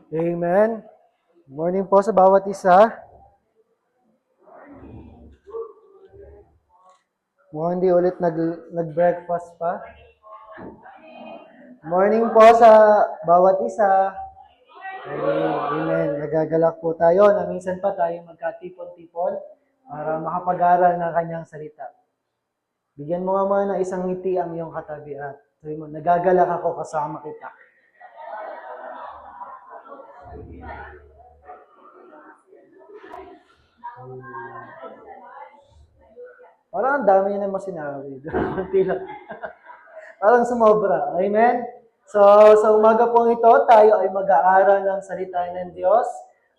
Amen. Morning po sa bawat isa. Mukhang hindi ulit nag-breakfast pa. Morning po sa bawat isa. Amen. Nagagalak po tayo na minsan pa tayo magkatipon-tipon para makapag-aral ng kanyang salita. Bigyan mo nga mga ng isang ngiti ang iyong katabi at sabi mo, nagagalak ako kasama kita. Parang ang dami niya naman sinabi. Kunti lang. Parang sumobra. Amen? So, sa umaga pong ito, tayo ay mag-aaral ng salita ng Diyos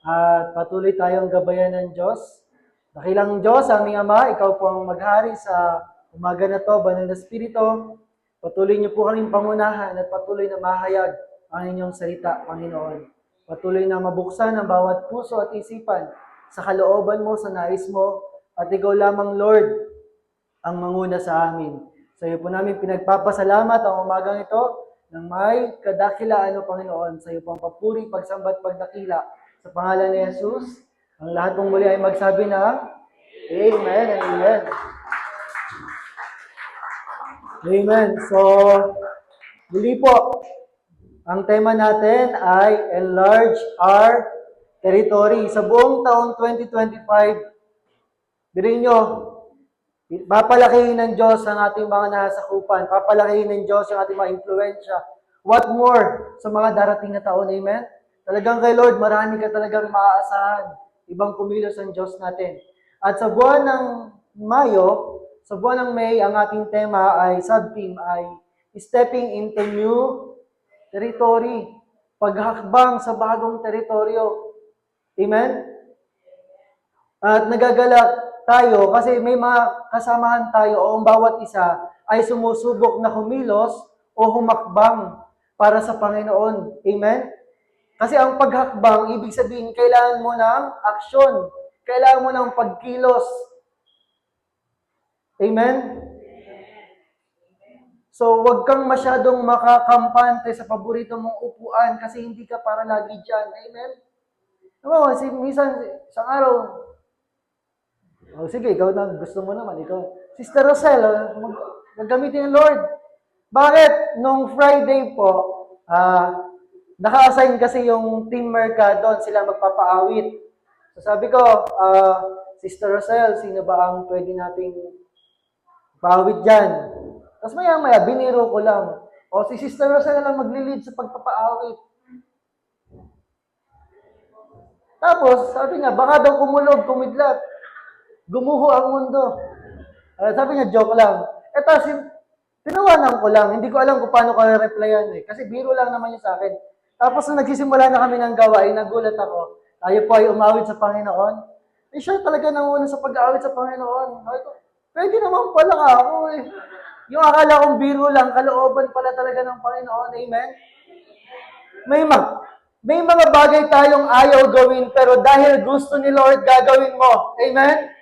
at patuloy tayong gabayan ng Diyos. Dakilang Diyos, aming Ama, ikaw po ang maghari sa umaga na to, Banal na Espiritu. Patuloy niyo po kaming pangunahan at patuloy na mahayag ang inyong salita, Panginoon. Patuloy na mabuksan ang bawat puso at isipan sa kalooban mo, sa nais mo, at ikaw lamang, Lord, ang manguna sa amin. Sa iyo po namin pinagpapasalamat ang umagang ito ng may kadakilaan o Panginoon. Sa iyo po ang papuri, pagsamba at pagdakila. Sa pangalan ni Jesus, ang lahat pong muli ay magsabi na Amen and Amen. Amen. So, muli po, ang tema natin ay Enlarge Our Territory. Sa buong taong 2025, birin nyo, papalakihin ng Diyos ang ating mga nasakupan. Papalakihin ng Diyos ang ating mga influensya. What more sa mga darating na taon, amen? Talagang kay Lord, marami ka talagang maaasahan. Ibang kumilos ang Diyos natin. At sa buwan ng Mayo, sa buwan ng May, ang ating tema ay, sub-theme ay, Stepping into New Territory. Paghakbang sa bagong teritoryo. Amen? At nagagalak tayo kasi may mga kasamahan tayo o ang bawat isa ay sumusubok na kumilos o humakbang para sa Panginoon. Amen? Kasi ang paghakbang, ibig sabihin, kailangan mo ng aksyon. Kailangan mo ng pagkilos. Amen? So, wag kang masyadong makakampante sa paborito mong upuan kasi hindi ka para lagi dyan. Amen? Ano, minsan, isang araw, sige, ikaw na, gusto mo naman, ikaw. Sister Rosel, gagamitin ng Lord. Bakit? Nung Friday po, naka-assign kasi yung Team Merca doon, sila magpapaawit. So sabi ko, Sister Rosel, sino ba ang pwede nating paawit dyan? Tapos maya-maya, biniro ko lang. O si Sister Rosel na lang magli-lead sa pagpapaawit. Tapos, sabi niya, baka daw kumulog, kumidlat. Gumuho ang mundo. Sabi niya, joke lang. Tapos, tinawanan ko lang. Hindi ko alam kung paano ko replyan eh. Kasi biro lang naman yun sa akin. Tapos, nung nagsisimula na kami ng gawain, nagulat ako. Tayo po ay umawit sa Panginoon. Siya talaga nanguna sa pag-aawit sa Panginoon. Pwede naman pala ako eh. Yung akala kong biro lang, kalooban pala talaga ng Panginoon. Amen? May mga bagay tayong ayaw gawin, pero dahil gusto ni Lord, gagawin mo. Amen?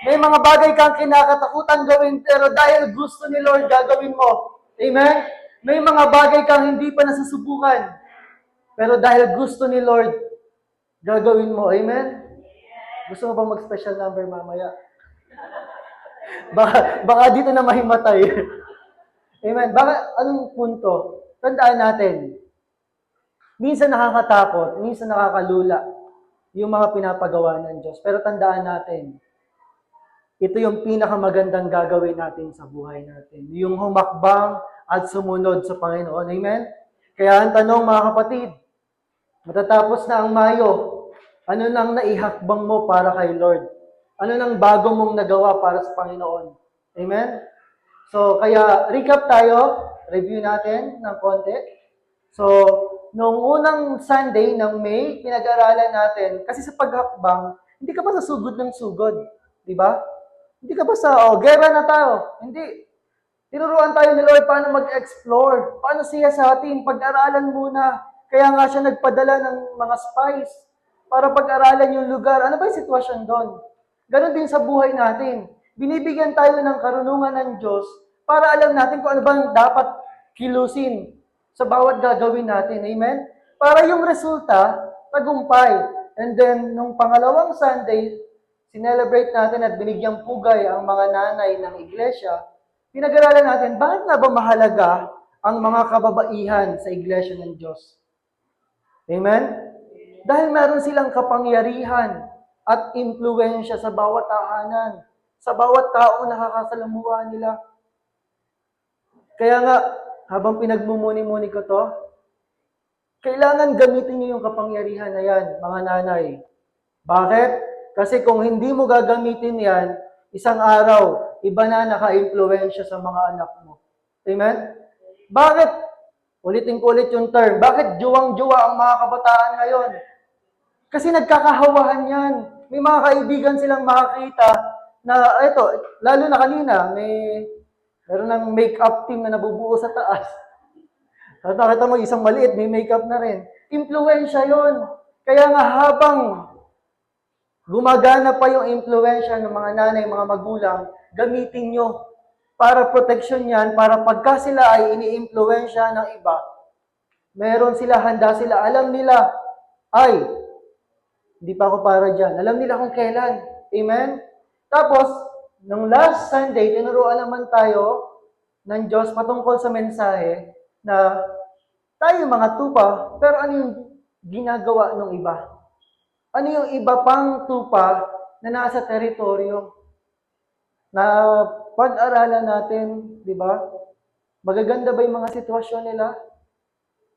May mga bagay kang kinakatakutan gawin, pero dahil gusto ni Lord, gagawin mo. Amen? May mga bagay kang hindi pa nasusubukan, pero dahil gusto ni Lord, gagawin mo. Amen? Gusto mo ba mag-special number mamaya? baka dito na mahimatay. Amen? Anong punto? Tandaan natin, minsan nakakatakot, minsan nakakalula yung mga pinapagawa ng Diyos. Pero tandaan natin, ito yung pinakamagandang gagawin natin sa buhay natin. Yung humakbang at sumunod sa Panginoon. Amen? Kaya ang tanong mga kapatid, matatapos na ang Mayo, ano nang naihakbang mo para kay Lord? Ano nang bago mong nagawa para sa Panginoon? Amen? So, kaya recap tayo, review natin ng konti. So, noong unang Sunday ng May, pinag-aralan natin, kasi sa paghakbang, hindi ka pa sa sugod ng sugod. Di ba? Hindi ka ba sa, gera na tayo. Hindi. Tinuruan tayo ni Lord paano mag-explore. Paano siya sa atin? Pag-aralan muna. Kaya nga siya nagpadala ng mga spies para pag-aralan yung lugar. Ano ba yung sitwasyon doon? Ganon din sa buhay natin. Binibigyan tayo ng karunungan ng Diyos para alam natin kung ano bang dapat kilusin sa bawat gagawin natin. Amen? Para yung resulta, tagumpay. And then, nung pangalawang Sunday, sinelebrate natin at binigyang pugay ang mga nanay ng iglesia, pinag-aralan natin, bakit nga ba mahalaga ang mga kababaihan sa iglesia ng Diyos? Amen? Dahil meron silang kapangyarihan at impluensya sa bawat tahanan, sa bawat taong nakakasalamuha nila. Kaya nga, habang pinagmumuni-muni ko to, kailangan gamitin niyo yung kapangyarihan na yan, mga nanay. Bakit? Kasi kung hindi mo gagamitin yan, isang araw, iba na naka-impluensya sa mga anak mo. Amen? Bakit? Ulitin ko ulit yung term. Bakit juwang-juwa ang mga kabataan ngayon? Kasi nagkakahawahan yan. May mga kaibigan silang makakita na, ito, lalo na kanina, meron ng make-up team na nabubuo sa taas. At nakita mo, isang maliit, may makeup na rin. Impluensya yon. Kaya nga habang gumagana pa yung impluensya ng mga nanay, mga magulang, gamitin nyo para protection yan, para pagka sila ay ini-impluensya ng iba, meron sila, handa sila, alam nila, ay, hindi pa ako para dyan. Alam nila kung kailan. Amen? Tapos, nung last Sunday, tinuruan naman tayo ng Diyos patungkol sa mensahe na tayo mga tupa, pero ano yung ginagawa ng iba? Ano yung iba pang tupa na nasa teritoryo? Na pag-aralan natin, di ba? Magaganda ba yung mga sitwasyon nila?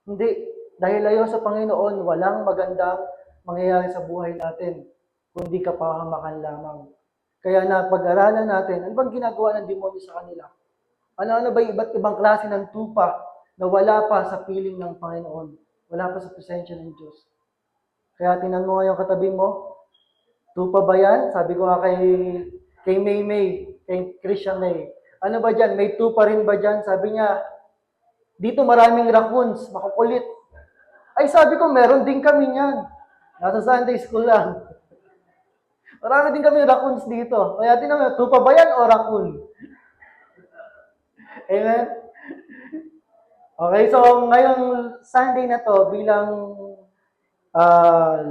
Hindi. Dahil layo sa Panginoon, walang magandang mangyayari sa buhay natin, kundi kapahamakan lamang. Kaya na pag-aralan natin, ano bang ginagawa ng demonyo sa kanila? Ano-ano ba yung iba't ibang klase ng tupa na wala pa sa piling ng Panginoon? Wala pa sa presensya ng Diyos. Kaya tinan mo ngayon katabi mo, tupa ba yan? Sabi ko nga kay May, kay Christian May. Ano ba dyan? May tupa rin ba dyan? Sabi niya, dito maraming raccoons, makukulit. Ay sabi ko, meron din kami niyan. Nasa Sunday school lang. Marami din kami raccoons dito. Kaya tinan mo, tupa ba yan o raccoon? Amen? Okay, so ngayong Sunday na to, bilang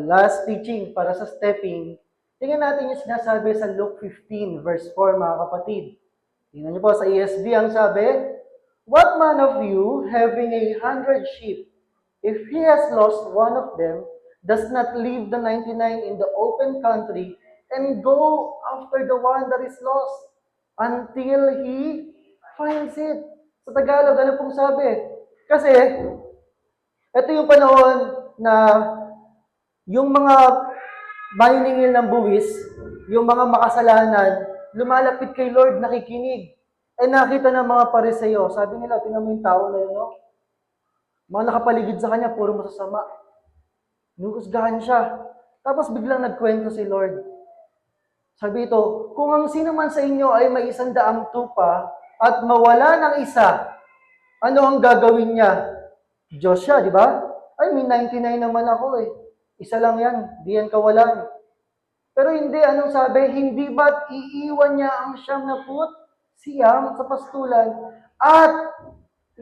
last teaching para sa stepping, tingnan natin yung sinasabi sa Luke 15, verse 4, mga kapatid. Tingnan niyo po sa ESV ang sabi, "What man of you, having 100 sheep, if he has lost one of them, does not leave the 99 in the open country and go after the one that is lost until he finds it?" Sa Tagalog, ano pong sabi? Kasi, ito yung panahon na yung mga maniningil ng buwis, yung mga makasalanan, lumalapit kay Lord, nakikinig. Eh nakita ng mga Pariseo, sabi nila, tingnan mo yung tao na yun, no? Mga nakapaligid sa kanya, puro masasama. Nuhusgahan siya. Tapos biglang nagkwento si Lord. Sabi ito, kung ang sino man sa inyo ay may 100 tupa at mawala ng isa, ano ang gagawin niya? Diyos siya, di ba? Ay, may 99 naman ako eh. Isa lang yan, di yan kawalan. Pero hindi, anong sabi? Hindi ba't iiwan niya ang 99 sa pastulan at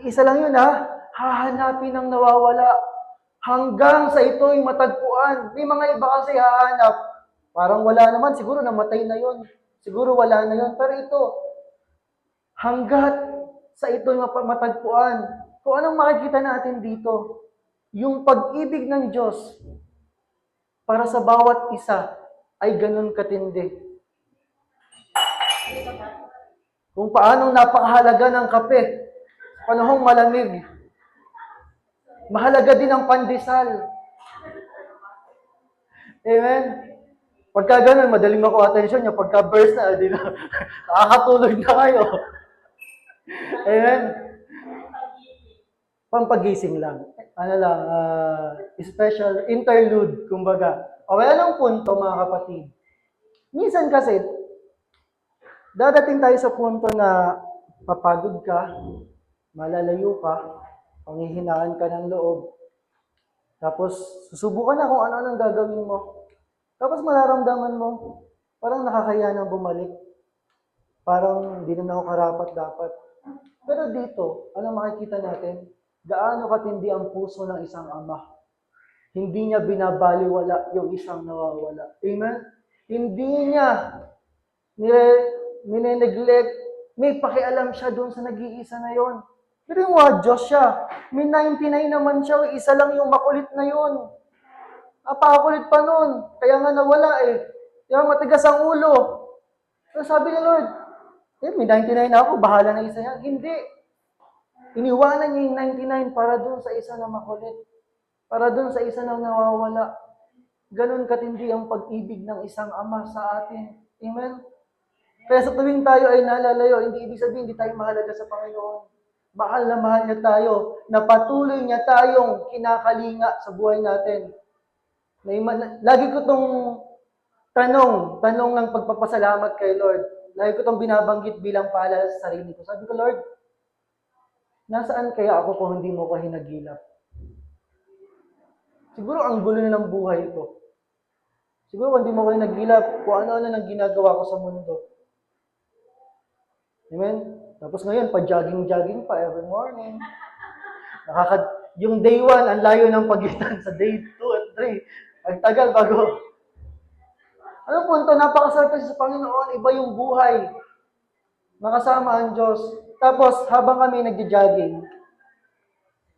isa lang yun hahanapin ang nawawala hanggang sa ito'y matagpuan. May mga iba kasi hahanap, parang wala naman, siguro namatay na yun. Siguro wala na yun. Pero ito, hanggat sa ito'y matagpuan. Kung anong makikita natin dito, yung pag-ibig ng Diyos para sa bawat isa ay ganun katindi. Kung paanong napakahalaga ng kape sa panahong malamig. Mahalaga din ang pandesal. Amen? Pagka ganun, madaling makuha attention niya. Pagka burst na, di na, nakakatulog na kayo. Amen? Pampagising lang. Ano lang, special interlude, kumbaga. Okay, anong punto, mga kapatid? Minsan kasi, dadating tayo sa punto na papagod ka, malalayo ka, panghihinaan ka ng loob, tapos susubukan na kung ano-anong gagawin mo. Tapos mararamdaman mo, parang nakakaya nang bumalik. Parang hindi na ako karapat-dapat. Pero dito, ano makikita natin? Gaano katindi ang puso ng isang ama. Hindi niya binabaliwala yung isang nawawala. Amen? Hindi niya nire-neglect. May pakialam siya doon sa nag-iisa na yon. Pero yung Diyos siya. May 99 naman siya. Isa lang yung makulit na yon. Napakakulit pa nun. Kaya nga nawala eh. Kaya matigas ang ulo. So sabi ni Lord, may 99 na ako, bahala na isa yan. Hindi. Iniwanan niya yung 99 para doon sa isa na makulit. Para doon sa isa na nawawala. Ganon katindi ang pag-ibig ng isang ama sa atin. Amen? Kaya sa tuwing tayo ay nalalayo, hindi ibig sabihin hindi tayo mahalaga sa Panginoon. Mahal na mahal niya tayo, na patuloy niya tayong kinakalinga sa buhay natin. Lagi ko tong tanong ng pagpapasalamat kay Lord. Lagi ko tong binabanggit bilang paalala sa sarili ko. Sabi ko, Lord, nasaan kaya ako kung hindi mo ko hinagilap? Siguro ang gulo na ng buhay ko. Siguro kung hindi mo ko hinagilap, kung ano-ano nang ginagawa ko sa mundo. Amen? Tapos ngayon, pa-jogging-jogging pa every morning. Yung day 1, ang layo ng pagitan sa day 2 at 3. Ang tagal bago. Anong punto? Napakasarap kasi sa Panginoon. Iba yung buhay. Nakasama ang Diyos. Tapos, habang kami nagja-jogging,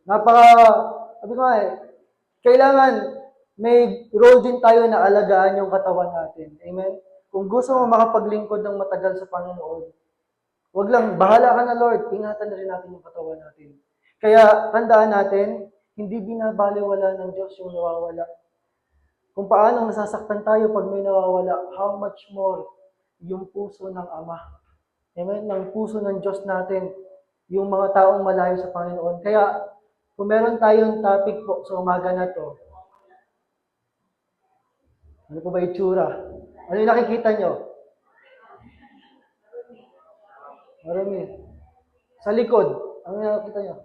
sabi ko kailangan may role din tayo na alagaan yung katawan natin. Amen? Kung gusto mo makapaglingkod ng matagal sa Panginoon, wag lang, bahala ka na Lord, ingatan na rin natin yung katawan natin. Kaya, tandaan natin, hindi binabaliwala ng Diyos yung nawawala. Kung paano nasasaktan tayo pag may nawawala, how much more yung puso ng Ama. Amen? Ng puso ng Diyos natin, yung mga taong malayo sa Panginoon. Kaya, kung meron tayong topic po sa umaga na to, ano po ba itsura? Ano yung nakikita nyo? Marami. Sa likod, ano yung nakikita nyo?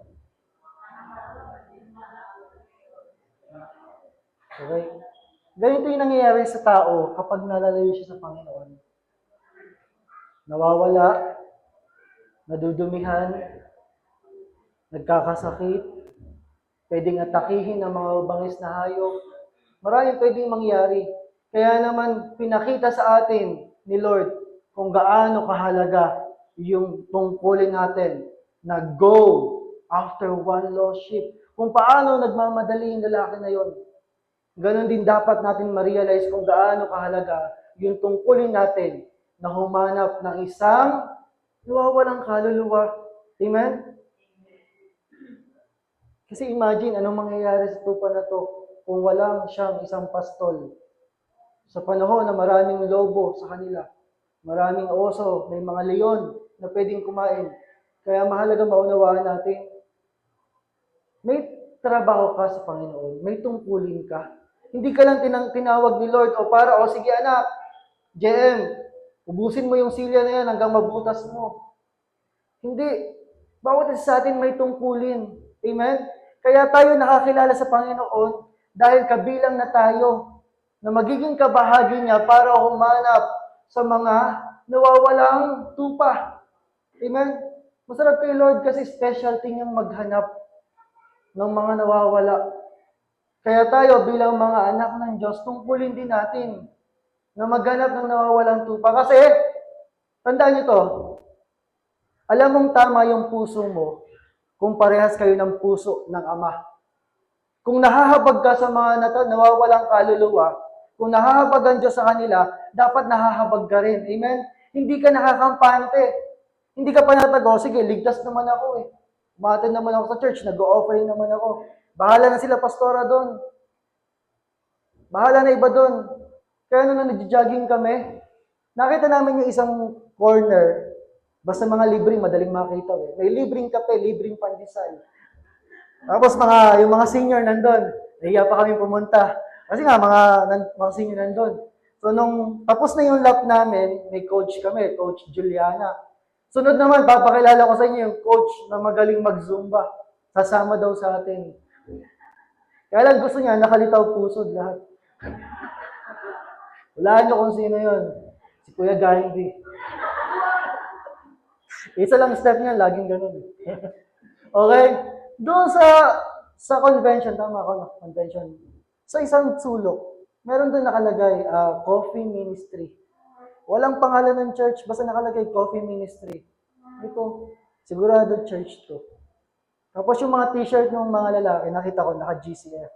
Okay. Ganito yung nangyayari sa tao kapag nalalayo siya sa Panginoon. Nawawala, nadudumihan, nagkakasakit, pwedeng atakihin ng mga bangis na hayop. Maraming pwedeng mangyari. Kaya naman pinakita sa atin ni Lord kung gaano kahalaga yung tungkulin natin na go after one lost sheep. Kung paano nagmamadali yung lalaki na yon. Ganon din dapat natin ma-realize kung gaano kahalaga yung tungkulin natin na humanap ng isang nawawalang kaluluwa. Amen? Kasi imagine, anong mangyayari sa tupa na to kung wala siyang isang pastol. Sa panahon na maraming lobo sa kanila, maraming oso, may mga leon na pwedeng kumain. Kaya mahalaga maunawaan natin, may trabaho ka sa Panginoon, may tungkulin ka. Hindi ka lang tinawag ni Lord, sige anak, JM, ubusin mo yung silya na yan hanggang mabutas mo. Hindi. Bawat isa sa atin may tungkulin. Amen? Kaya tayo nakakilala sa Panginoon dahil kabilang na tayo na magiging kabahagi niya para humanap sa mga nawawalang tupa. Amen? Masarap kay Lord kasi specialty niyang maghanap ng mga nawawala. Kaya tayo bilang mga anak ng Diyos, tungkulin din natin na maghanap ng nawawalang tupa. Kasi, tandaan niyo to, alam mong tama yung puso mo kung parehas kayo ng puso ng Ama. Kung nahahabag ka sa mga nawawalang kaluluwa, kung nahahabag ang Diyos sa kanila, dapat nahahabag ka rin. Amen? Hindi ka nakakampante. Hindi ka panatago, sige, ligtas naman ako eh. Umaten naman ako sa church, nag-o-offering naman ako. Bahala na sila pastora doon. Bahala na iba doon. Kaya nung nag-jogging kami, nakita namin yung isang corner, basta mga libreng, madaling makita eh. May libreng kape, libreng pandesal. Tapos yung mga senior nandun, nahiya pa kami pumunta. Kasi nga, mga senior nandun. So, nung tapos na yung lap namin, may coach kami, Coach Juliana. Sunod naman, papakilala ko sa inyo yung coach na magaling mag-zumba. Sasama daw sa atin. Kaya lang gusto niya, nakalitaw pusod lahat. Walaan niyo kung sino yun. Si Kuya Gandhi. Isa lang step niya, laging ganun. Okay? Doon sa convention, tama ako na, convention. Sa isang sulok, meron doon nakalagay, coffee ministry. Walang pangalan ng church, basta nakalagay coffee ministry. Hindi ko, sigurado church to. Tapos yung mga t-shirt ng mga lalaki, nakita ko, naka-GCF.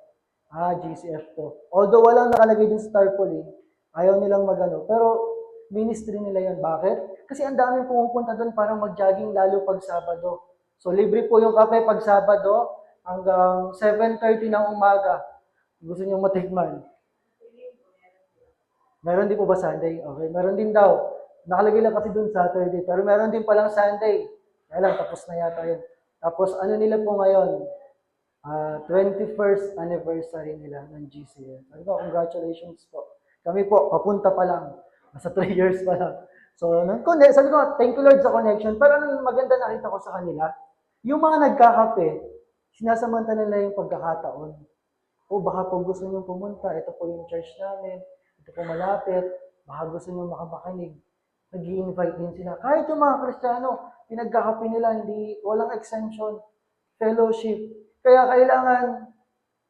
GCF to. Although walang nakalagay din sa tarpaulin, ayaw nilang magano. Pero ministry nila yan. Bakit? Kasi ang daming pumupunta doon para mag-jogging lalo pag Sabado. So libre po yung kape pag Sabado hanggang 7:30 ng umaga. Gusto niyo matikman? Meron din po ba Sunday? Okay, meron din daw. Nakalagay lang kasi doon Saturday. Pero meron din palang Sunday. Kaya lang, tapos na yata yun. Tapos ano nila po ngayon? 21st anniversary nila ng GCF. Sabi ko, congratulations po. Kami po, papunta pa lang. Nasa 3 years pa lang. So, sabi ko, thank you Lord sa connection. Pero anong maganda nakita ko sa kanila, yung mga nagkakape, sinasamantala nila yung pagkakataon. O baka po gusto nyo pumunta, ito po yung church namin, ito po malapit, baka gusto nyo makapakinig. Nag-i-invite din sila. Kahit yung mga Kristiyano, pinagkakape nila, walang exemption, fellowship. Kaya kailangan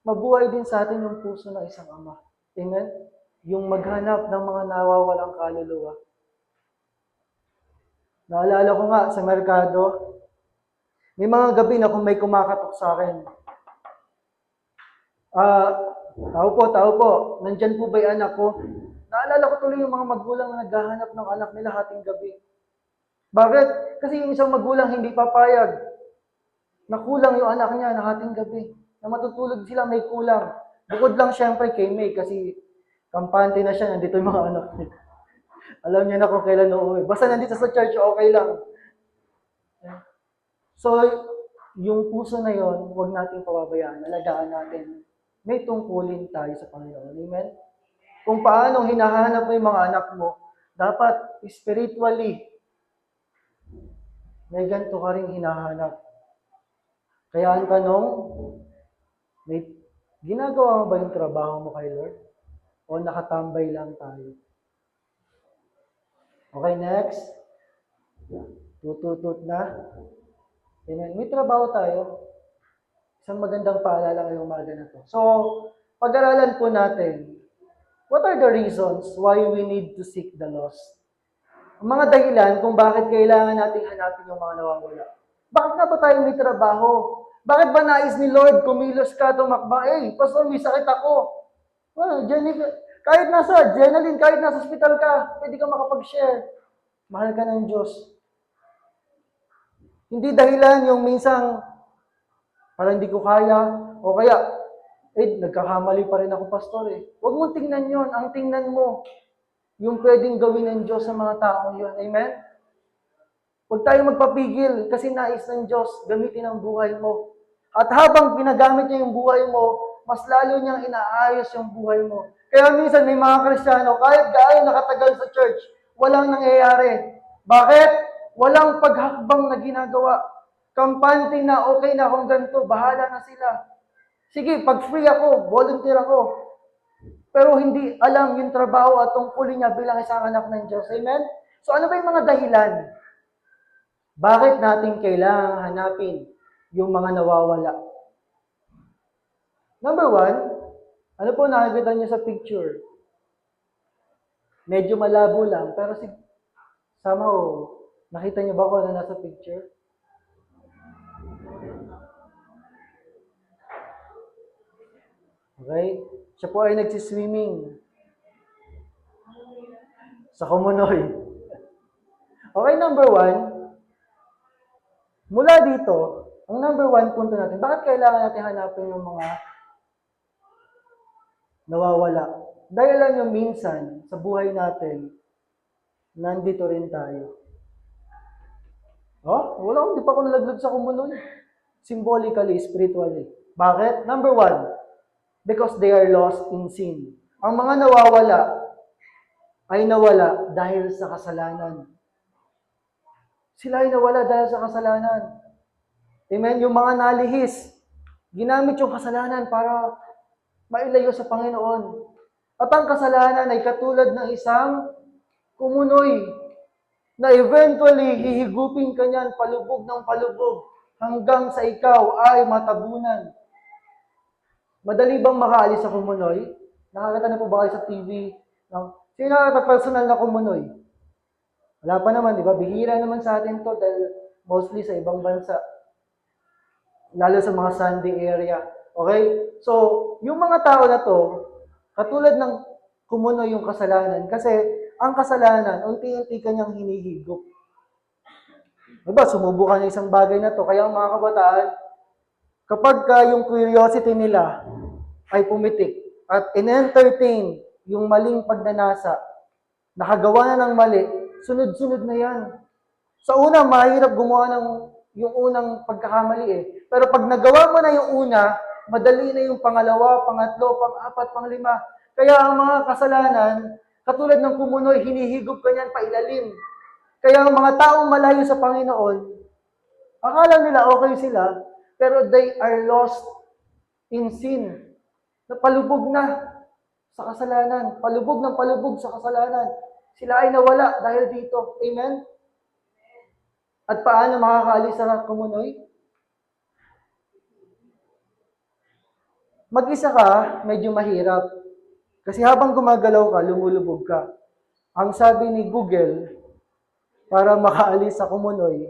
mabuhay din sa atin yung puso ng isang ama. Amen? Yung maghanap ng mga nawawalang kaluluwa. Naalala ko nga sa merkado, may mga gabi na kung may kumakatok sa akin, tao po, nandyan po ba yung anak ko? Naalala ko tuloy yung mga magulang na naghahanap ng anak nila hating gabi. Bakit? Kasi yung isang magulang hindi papayag. Nakulang yung anak niya na hating gabi. Na matutulog sila, may kulang. Bukod lang syempre kay May kasi kampante na siya, nandito yung mga anak niya. Alam niya na kung kailan uuwi. Basta nandito sa church, okay lang. So, yung puso na yon, huwag nating pababayaan. Alagaan natin. May tungkulin tayo sa Panginoon. Amen? Kung paano hinahanap mo yung mga anak mo, dapat spiritually, may ganito ka rin hinahanap. Kaya ang tanong, may ginagawa mo ba yung trabaho mo kay Lord? O nakatambay lang tayo? Okay, next. Tututut na. Amen. May trabaho tayo. Isang magandang paalala ngayong umaga na to. So, pag-aralan po natin, what are the reasons why we need to seek the lost? Ang mga dahilan kung bakit kailangan nating hanapin yung mga nawawala. Bakit nga ba tayo may trabaho? Bakit ba nais ni Lord kumilos ka, tumakba? Pastor, may sakit ako. Well, kahit nasa adrenaline, kahit nasa hospital ka, pwede ka makapag-share. Mahal ka ng Diyos. Hindi dahilan yung minsang parang hindi ko kaya, o kaya, nagkakamali pa rin ako, pastor Huwag mong tingnan yon. Ang tingnan mo, yung pwedeng gawin ng Diyos sa mga taong yun. Amen? Huwag tayo magpapigil kasi nais ng Diyos gamitin ang buhay mo. At habang pinagamit niya yung buhay mo, mas lalo niyang inaayos yung buhay mo. Kaya minsan may mga Kristiyano, kahit gaano nakatagal sa church, walang nangyayari. Bakit? Walang paghakbang na ginagawa. Kampante na, okay na kung ganito, bahala na sila. Sige, pag free ako, volunteer ako. Pero hindi alam yung trabaho at tungkulin niya bilang isang anak ng Diyos. Amen? So ano ba yung mga dahilan? Bakit natin kailangan hanapin yung mga nawawala? Number 1, ano po nakikita niyo sa picture? Medyo malabo lang, pero somehow, nakita niyo ba kung ano nasa picture? Okay? Siya po ay nagsiswimming sa Kumunoy. Okay, number 1, mula dito, ang number 1 punto natin, bakit kailangan natin hanapin yung mga nawawala? Dahil lang yung minsan, sa buhay natin, nandito rin tayo. Wala akong, di pa ako nalaglag sa Kumunoy. Symbolically, spiritually. Bakit? Number 1, because they are lost in sin. Ang mga nawawala ay nawala dahil sa kasalanan. Sila ay nawala dahil sa kasalanan. Amen? Yung mga nalihis, ginamit yung kasalanan para mailayo sa Panginoon. At ang kasalanan ay katulad ng isang kumunoy na eventually hihigupin ka niyan palubog ng palubog hanggang sa ikaw ay matabunan. Madali bang makaalis sa kumunoy? Nakakita na po ba kayo sa TV? No? Sino nakakita-personal na kumunoy? Wala pa naman, di ba? Bihira naman sa atin to dahil mostly sa ibang bansa. Lalo sa mga Sunday area. Okay? So, yung mga tao na to, katulad ng kumunoy yung kasalanan. Kasi ang kasalanan, unti-unti kanyang hinihigop. Diba, sumubukan ng isang bagay na to. Kaya ang mga kabataan, kapag yung curiosity nila ay pumitik at in-entertain yung maling pagnanasa, nakagawa na ng mali, sunod-sunod na yan. Sa una, mahirap gumawa ng yung unang pagkakamali eh. Pero pag nagawa mo na yung una, madali na yung pangalawa, pangatlo, pang-apat, panglima. Kaya ang mga kasalanan, katulad ng kumunoy, hinihigop ka niyan pailalim. Kaya ang mga taong malayo sa Panginoon, akala nila okay sila, pero they are lost in sin. Napalubog na sa kasalanan. Palubog ng palubog sa kasalanan. Sila ay nawala dahil dito. Amen? At paano makakaalis sa kumunoy? Mag-isa ka, medyo mahirap. Kasi habang gumagalaw ka, lumulubog ka. Ang sabi ni Google, para makaalis sa kumunoy,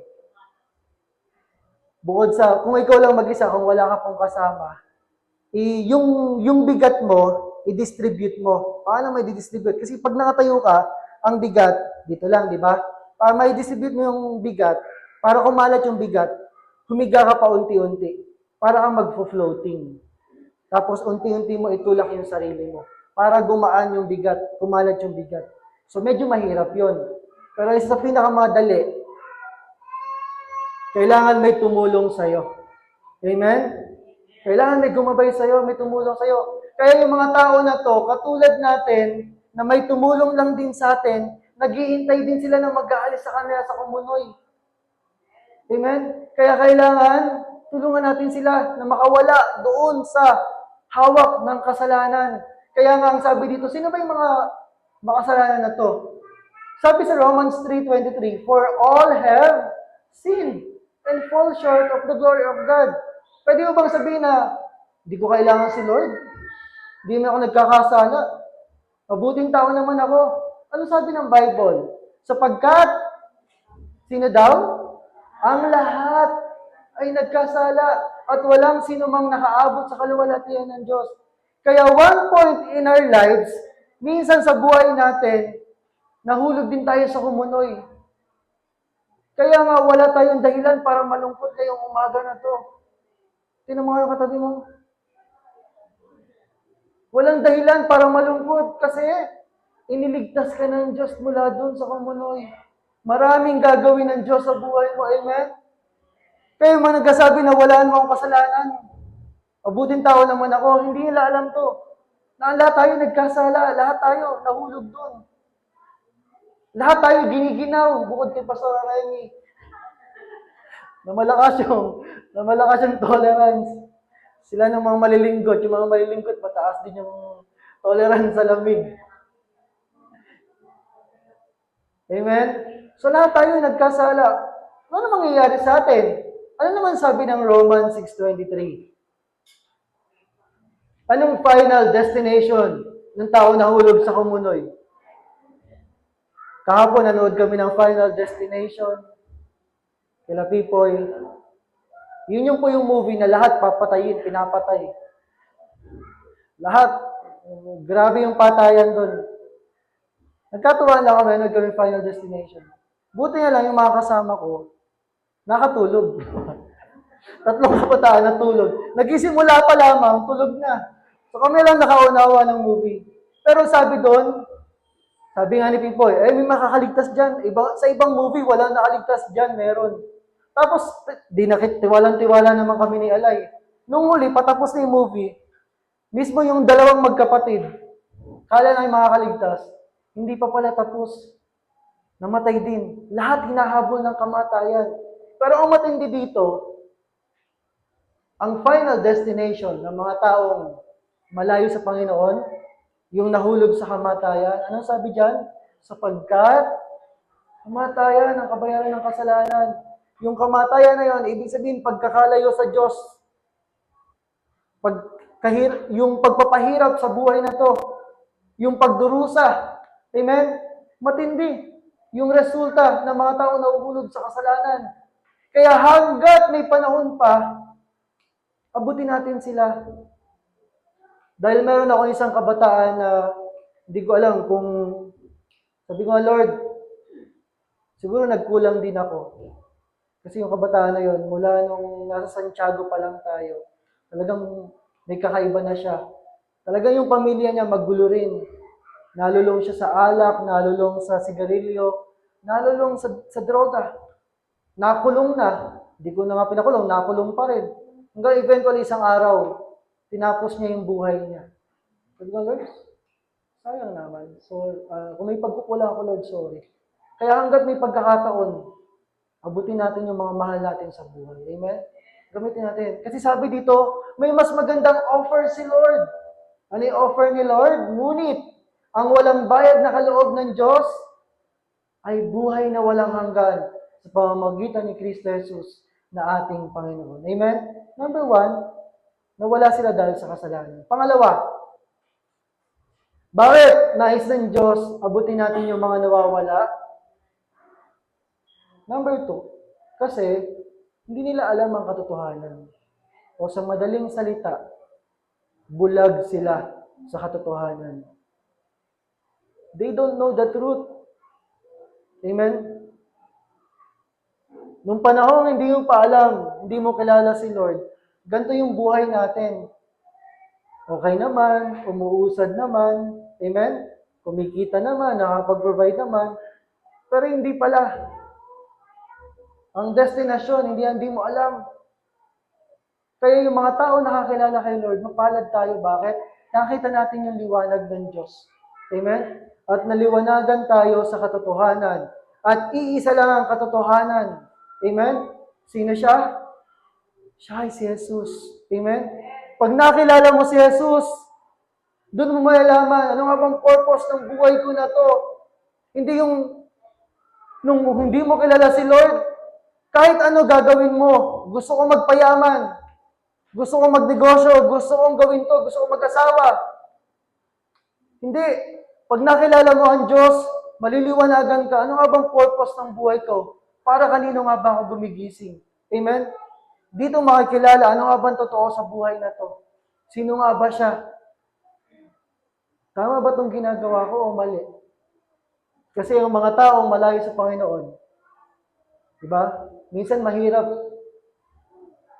bukod sa, kung ikaw lang mag-isa, kung wala ka pong kasama, yung bigat mo, i-distribute mo. Paano may i-distribute? Kasi pag nakatayo ka, ang bigat, dito lang, di ba? Para may distribute mo yung bigat, para kumalat yung bigat, humiga ka pa unti-unti. Para kang magfo-floating. Tapos unti-unti mo itulak yung sarili mo. Para gumaan yung bigat, kumalat yung bigat. So medyo mahirap yon. Pero isa sa pinakamadali, kailangan may tumulong sa'yo. Amen? Kailangan may gumabay sa'yo, may tumulong sa'yo. Kaya yung mga tao na to, katulad natin, na may tumulong lang din sa atin, naghihintay din sila na mag-aalis sa kanila sa kumunoy. Amen? Kaya kailangan, tulungan natin sila na makawala doon sa hawak ng kasalanan. Kaya nga ang sabi dito, sino ba yung mga makasalanan na to? Sabi sa Romans 3:23, for all have sinned and fall short of the glory of God. Pwede mo bang sabihin na, hindi ko kailangan si Lord? Hindi na ako nagkakasala. Mabuting tao naman ako. Ano sabi ng Bible? Sapagkat, sino daw? Ang lahat ay nagkasala at walang sino mang nakaabot sa kaluwalhatian ng Diyos. Kaya one point in our lives, minsan sa buhay natin, nahulog din tayo sa kumunoy. Kaya nga wala tayong dahilan para malungkot ngayong umaga na to. Sino mga yung katabi mo? Walang dahilan para malungkot kasi iniligtas ka ng Diyos mula doon sa kumunoy. Maraming gagawin ng Diyos sa buhay mo. Amen? Kayo man nagkasabi na walaan mo ang kasalanan. Mabuting tao naman ako. Hindi nila alam to. Na lahat tayo nagkasala. Lahat tayo nahulog doon. Lahat tayo giniginaw. Bukod kay Pastor Remy. Na malakas yung tolerance. Sila ng mga malilingkot. Yung mga malilingkot, mataas din yung tolerance sa lamig. Amen? So lahat tayo nagkasala. Ano mangyayari sa atin? Ano naman sabi ng Romans 6:23? Anong final destination ng tao na hulog sa kumunoy? Kahapon, nanood kami ng Final Destination. Kila Pipoy. Yun yung po yung movie na lahat papatayin, pinapatay. Lahat. Grabe yung patayan doon. Nagkatuwa lang kami, nanood kami Final Destination. Buti na lang yung mga kasama ko, nakatulog. Tatlong kabataan natulog. Nagisimula pa lamang, tulog na. So kami lang nakaunawa ng movie. Pero sabi doon, sabi nga ni Pipoy, may makakaligtas dyan. Sa ibang movie, walang nakaligtas dyan, meron. Tapos, tiwalang-tiwala naman kami ni Alay. Nung huli, patapos na yung movie, mismo yung dalawang magkapatid, kala na yung makakaligtas, hindi pa pala tapos. Namatay din. Lahat hinahabol ng kamatayan. Pero ang matindi dito, ang final destination ng mga taong malayo sa Panginoon, yung nahulog sa kamatayan. Anong sabi dyan? Sapagkat kamatayan ang kabayaran ng kasalanan. Yung kamatayan na yon, ibig sabihin pagkakalayo sa Diyos. yung pagpapahirap sa buhay na to, yung pagdurusa, amen? Matindi yung resulta ng mga tao na uhulog sa kasalanan. Kaya hanggat may panahon pa, abutin natin sila. Dahil meron ako isang kabataan na hindi ko alam kung, sabi ko, Lord, siguro nagkulang din ako. Kasi yung kabataan na yon, mula nung nasa Santiago pa lang tayo, talagang may kakaiba na siya. Talagang yung pamilya niya magulo rin. Nalulong siya sa alak, nalulong sa sigarilyo, nalulong sa droga. Nakulong na. Hindi ko na nga pinakulong, nakulong pa rin. Hanggang eventually isang araw, tinapos niya yung buhay niya. Sabi ko, Lord, sayang naman. So, kung may pagkukula ako, Lord, sorry. Kaya hanggat may pagkakataon, abutin natin yung mga mahal natin sa buhay. Amen? Gamitin natin. Kasi sabi dito, may mas magandang offer si Lord. Ano yung offer ni Lord? Ngunit, ang walang bayad na kaloob ng Diyos ay buhay na walang hanggan sa pamamagitan ni Kristo Jesus na ating Panginoon. Amen? Number 1, nawala sila dahil sa kasalanan. Pangalawa, bakit nais ng Diyos abutin natin yung mga nawawala? Number 2, kasi hindi nila alam ang katotohanan. O sa madaling salita, bulag sila sa katotohanan. They don't know the truth. Amen? Nung panahon hindi mo pa alam, hindi mo kilala si Lord, ganito yung buhay natin. Okay naman, umuusad naman, amen? Kumikita naman, nakapag-provide naman, pero hindi pala. Ang destinasyon, hindi mo alam. Kaya yung mga tao nakakilala kay Lord, mapalad tayo. Bakit? Nakita natin yung liwanag ng Diyos. Amen? At naliwanagan tayo sa katotohanan. At iisa lang ang katotohanan. Amen? Sino siya? Siya ay si Jesus. Amen? Pag nakilala mo si Jesus, doon mo malalaman, ano nga bang purpose ng buhay ko na to? Hindi yung, nung hindi mo kilala si Lord, kahit ano gagawin mo, gusto ko magpayaman, gusto kong magnegosyo, gusto kong gawin to, gusto kong mag-asawa. Hindi. Pag nakilala mo ang Diyos, maliliwanagan ka, ano nga bang purpose ng buhay ko? Para kanino nga ba ako gumigising? Amen? Dito makikilala, ano nga bang totoo sa buhay na to? Sino nga ba siya? Tama ba itong ginagawa ko o mali? Kasi yung mga tao malayo sa Panginoon, diba? Minsan mahirap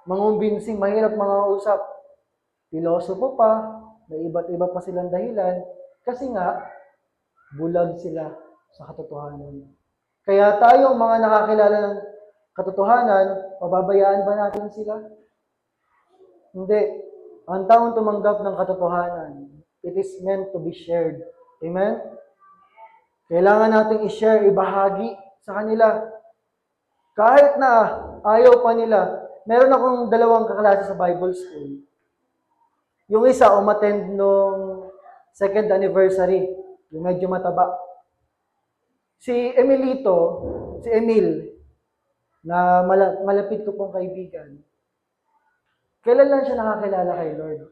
mangumbinsin, mahirap mga usap. Pilosopo pa, may iba't iba pa silang dahilan, kasi nga, bulag sila sa katotohanan. Kaya tayo, mga nakakilala ng katotohanan, pababayaan ba natin sila? Hindi. Ang taong tumanggap ng katotohanan, it is meant to be shared. Amen? Kailangan nating i-share, ibahagi sa kanila. Kahit na ayaw pa nila, meron akong dalawang kaklase sa Bible school. Yung isa, umattend nung second anniversary, yung medyo mataba. Si Emil, na malapit ko pong kaibigan, kailan lang siya nakakilala kay Lord.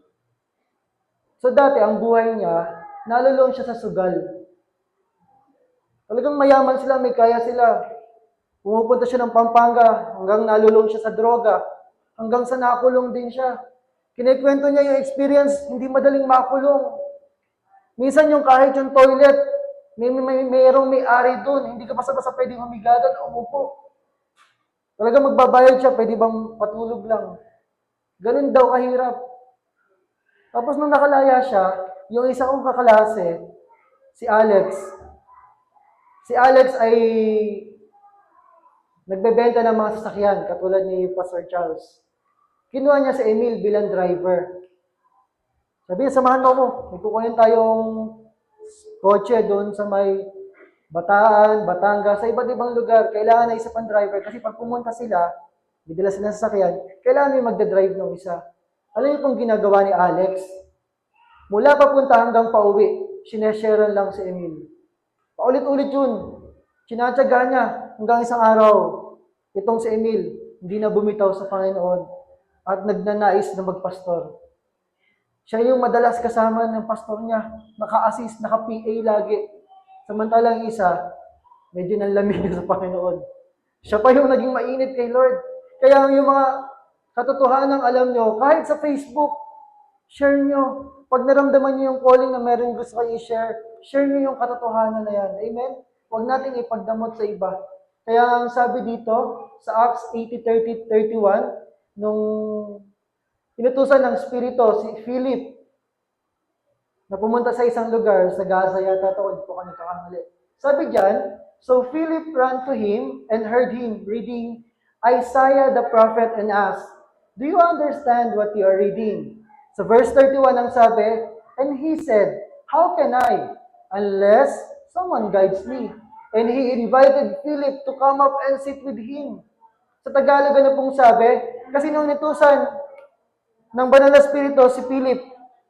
So dati, ang buhay niya, nalulong siya sa sugal. Talagang mayaman sila, may kaya sila. Pumupunta siya ng Pampanga, hanggang nalulong siya sa droga, hanggang sa nakulong din siya. Kinikwento niya yung experience, hindi madaling makulong. Minsan yung kahit yung toilet, mayroong may-ari doon, hindi ka basta-basta pwedeng humiga doon, umupo. Talagang magbabayad siya, pwede bang patulog lang. Ganun daw kahirap. Tapos nung nakalaya siya, yung isa kong kaklase, si Alex. Si Alex ay nagbebenta ng mga sasakyan, katulad ni Pastor Charles. Kinuha niya si Emil bilang driver. Sabi niya, samahan mo ako. May kukunin tayong kotse doon sa may Bataan, Batangas, sa iba't ibang lugar. Kailangan na isa pang driver. Kasi pag pumunta sila, bidala sila sa sasakyan, kailangan may magdadrive ng isa. Alam niyo pong ginagawa ni Alex? Mula papunta hanggang pauwi, sinesharean lang si Emil. Paulit-ulit yun. Sinatsaga niya hanggang isang araw. Itong si Emil, hindi na bumitaw sa Panginoon at nagnanais na magpastor. Siya yung madalas kasama ng pastor niya. Naka-assist, naka-PA lagi. Samantalang isa, medyo nanlamig na sa Panginoon. Siya pa yung naging mainit kay Lord. Kaya yung mga katotohanan alam nyo, kahit sa Facebook, share nyo. Pag naramdaman nyo yung calling na meron gusto kayo i-share, share nyo yung katotohanan na yan. Amen? Huwag natin ipagdamot sa iba. Kaya ang sabi dito, sa Acts 80:30-31, nung inutusan ng Espiritu si Philip na pumunta sa isang lugar, sa Gaza yata ito, hindi po kami kakamali. Sabi diyan, so Philip ran to him and heard him reading Isaiah the prophet and asked, do you understand what you are reading? Sa verse 31 ang sabi, and he said, how can I, unless someone guides me? And he invited Philip to come up and sit with him. Sa Tagalog ano pong sabi, kasi nung nitusan ng Banal na Espiritu si Philip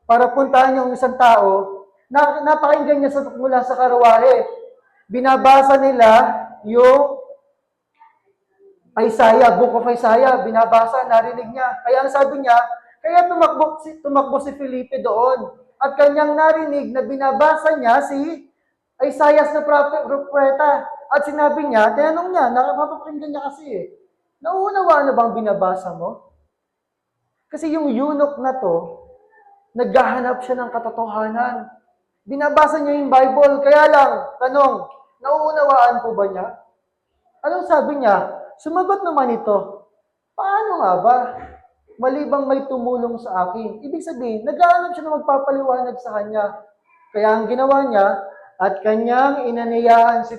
para puntahan yung isang tao, napakinggan niya mula sa karawahe. Binabasa nila yung Isaiah, Book of Isaiah, binabasa, narinig niya. Kaya ang sabi niya, kaya tumakbo si Felipe doon. At kanyang narinig na binabasa niya si Isaiah na propeta. At sinabi niya, tinanong niya, nakapapakinggan niya kasi nauunawaan na bang binabasa mo? Kasi yung eunuch na to, naghahanap siya ng katotohanan. Binabasa niya yung Bible, kaya lang, tanong, nauunawaan po ba niya? Anong sabi niya? Sumagot naman ito, paano nga ba? Malibang may tumulong sa akin. Ibig sabihin, naghahanap siya ng magpapaliwanag sa kanya. Kaya ang ginawa niya, at kanyang inanayaan si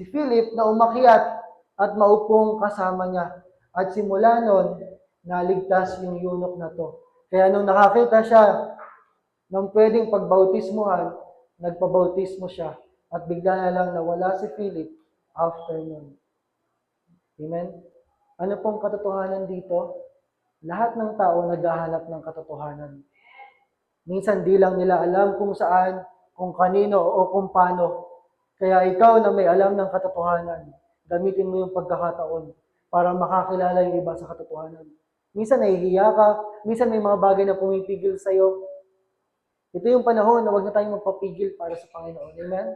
Philip na umakyat at maupong kasama niya. At simula nun, naligtas yung eunuch na to. Kaya nung nakakita siya nung pwedeng pagbautismuhan, nagpabautismo siya. At bigla na lang nawala si Philip after nun. Amen? Ano pong katotohanan dito? Lahat ng tao naghahanap ng katotohanan. Minsan di lang nila alam kung saan, kung kanino, o kung paano. Kaya ikaw na may alam ng katotohanan, gamitin mo yung pagkakataon para makakilala yung iba sa katotohanan. Minsan nahihiya ka, minsan may mga bagay na pumipigil sa'yo. Ito yung panahon na huwag na tayong magpapigil para sa Panginoon. Amen?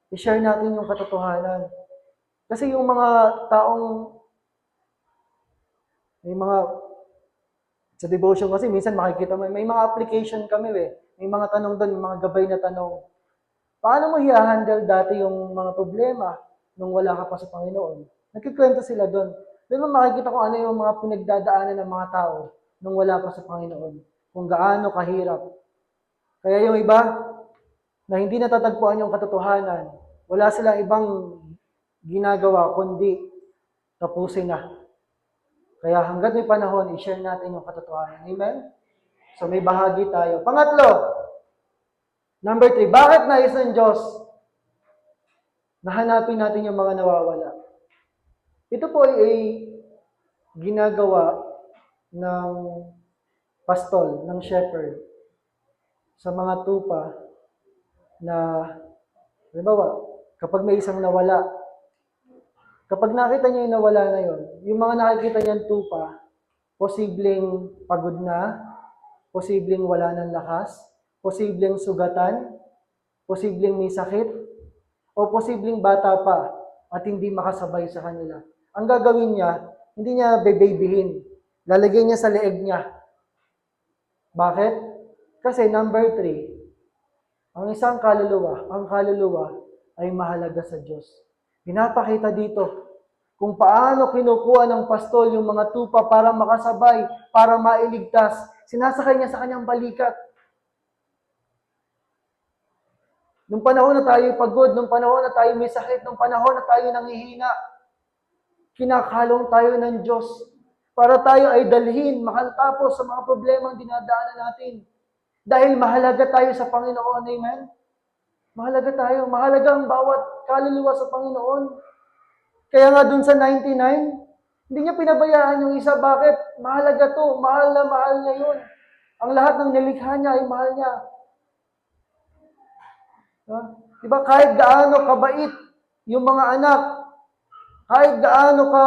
I-share natin yung katotohanan. Kasi yung mga taong, may mga, sa devotion kasi minsan makikita mo, may mga application kami May mga tanong doon, may mga gabay na tanong. Paano mo i-handle dati yung mga problema nung wala ka pa sa Panginoon? Nagkikwento sila doon. Doon mo makikita kung ano yung mga pinagdadaanan ng mga tao nung wala pa sa Panginoon. Kung gaano kahirap. Kaya yung iba, na hindi natatagpuan yung katotohanan, wala silang ibang ginagawa, kundi tapusin na. Kaya hanggat may panahon, i-share natin yung katotohanan. Amen? So may bahagi tayo. Pangatlo, number 3, bakit nais ng Diyos na hanapin natin yung mga nawawala? Ito po ay ginagawa ng pastol, ng shepherd, sa mga tupa na, halimbawa, kapag may isang nawala, kapag nakita niya yung nawala na yun, yung mga nakikita niyang tupa, posibleng pagod na, posibleng wala ng lakas, posibleng sugatan, posibleng may sakit, o posibleng bata pa at hindi makasabay sa kanila. Ang gagawin niya, hindi niya bebabyhin. Lalagyan niya sa leeg niya. Bakit? Kasi number 3, ang isang kaluluwa ay mahalaga sa Diyos. Pinapakita dito kung paano kinukuha ng pastol yung mga tupa para makasabay, para mailigtas. Sinasakay niya sa kanyang balikat. Nung panahon na tayo pagod, nung panahon na tayo may sakit, nung panahon na tayo nanghihina, kinakalong tayo ng Diyos para tayo ay dalhin, makatapos sa mga problemang dinadaanan natin. Dahil mahalaga tayo sa Panginoon. Amen? Mahalaga tayo. Mahalaga ang bawat kaluluwa sa Panginoon. Kaya nga dun sa 99, hindi niya pinabayaan yung isa. Bakit? Mahalaga to. Mahal na mahal niya yun. Ang lahat ng nilikha niya ay mahal niya. Diba? Kahit gaano kabait yung mga anak, kahit gaano ka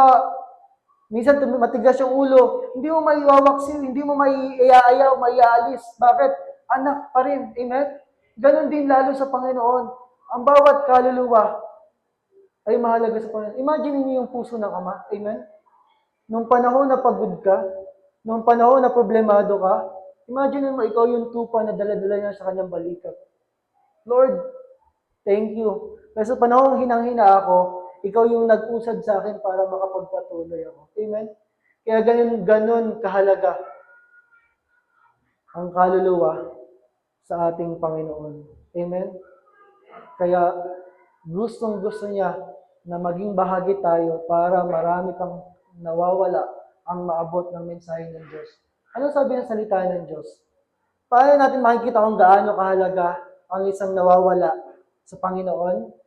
Minsan matigas yung ulo, hindi mo maiwawaksil, hindi mo maiaayaw, maiaalis. Bakit? Anak pa rin. Amen? Ganon din lalo sa Panginoon. Ang bawat kaluluwa ay mahalaga sa Panginoon. Imagine niyo yung puso ng Ama. Amen? Nung panahon na pagod ka, nung panahon na problemado ka, imagine mo ikaw yung tupa na dala-dala niya sa kanyang balikat. Lord, thank you. Kasi sa panahon hinang-hina ako, ikaw yung nag-usad sa akin para makapagpatuloy ako. Amen? Kaya ganun kahalaga ang kaluluwa sa ating Panginoon. Amen? Kaya gustong-gusto niya na maging bahagi tayo para marami pang nawawala ang maabot ng mensahe ng Diyos. Ano sabi ng salita ng Diyos? Paano natin makikita kung gaano kahalaga ang isang nawawala sa Panginoon?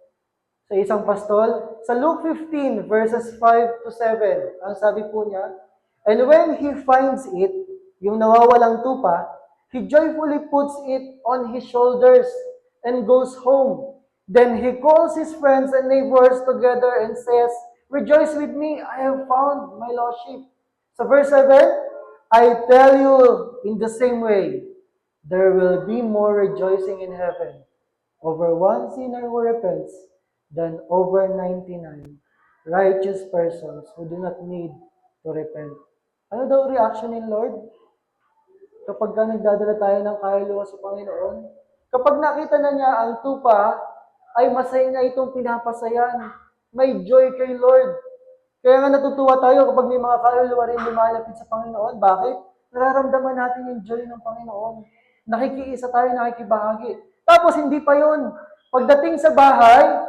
Sa isang pastol? Sa Luke 15 verses 5 to 7, ang sabi po niya, "And when he finds it," yung nawawalang tupa, "he joyfully puts it on his shoulders and goes home. Then he calls his friends and neighbors together and says, 'Rejoice with me, I have found my lost sheep.'" Sa verse 7, "I tell you, in the same way, there will be more rejoicing in heaven over one sinner who repents than over 99 righteous persons who do not need to repent." Ano daw reaction ni Lord? Kapag nagdadala tayo ng kaluluwa sa Panginoon, kapag nakita na niya ang tupa, ay masaya na itong pinapasayan. May joy kay Lord. Kaya nga natutuwa tayo kapag may mga kaluluwa rin lumalapit sa Panginoon. Bakit? Nararamdaman natin yung joy ng Panginoon. Nakikiisa tayo, nakikibahagi. Tapos hindi pa yun. Pagdating sa bahay,